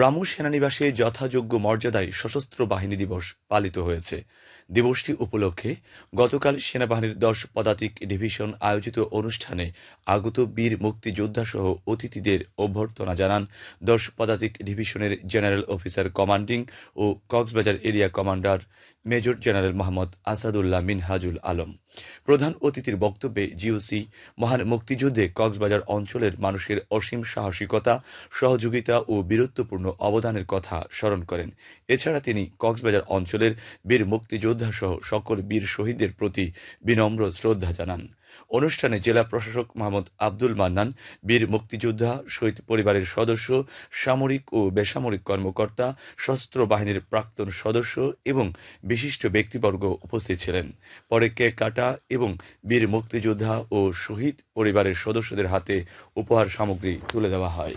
রামু সেনানিবাসে যথাযোগ্য মর্যাদায় সশস্ত্র বাহিনী দিবস পালিত হয়েছে। দিবসটি উপলক্ষে গতকাল সেনাবাহিনীর ১০ পদাতিক ডিভিশন আয়োজিত অনুষ্ঠানে আগত বীর মুক্তিযোদ্ধাসহ অতিথিদের অভ্যর্থনা জানান ১০ পদাতিক ডিভিশনের জেনারেল অফিসার কমান্ডিং ও Cox's Bazar area commander major general Mohammad Asadullah Minhajul Alam. প্রধান অতিথির বক্তব্যে জিওসি মহান মুক্তিযুদ্ধে কক্সবাজার অঞ্চলের মানুষের অসীম সাহসিকতা, সহযোগিতা ও বীরত্বপূর্ণ অবদানের কথা স্মরণ করেন। এছাড়া তিনি কক্সবাজার অঞ্চলের বীর মুক্তিযোদ্ধাসহ সকল বীর শহীদদের প্রতি বিনম্র শ্রদ্ধা জানান। অনুষ্ঠানে জেলা প্রশাসক মোহাম্মদ আব্দুল মান্নান, বীর মুক্তিযোদ্ধা, শহীদ পরিবারের সদস্য, সামরিক ও বেসামরিক কর্মকর্তা, সশস্ত্র বাহিনীর প্রাক্তন সদস্য এবং বিশিষ্ট ব্যক্তিবর্গ উপস্থিত ছিলেন। পরে কেক কাটা এবং বীর মুক্তিযোদ্ধা ও শহীদ পরিবারের সদস্যদের হাতে উপহার সামগ্রী তুলে দেওয়া হয়।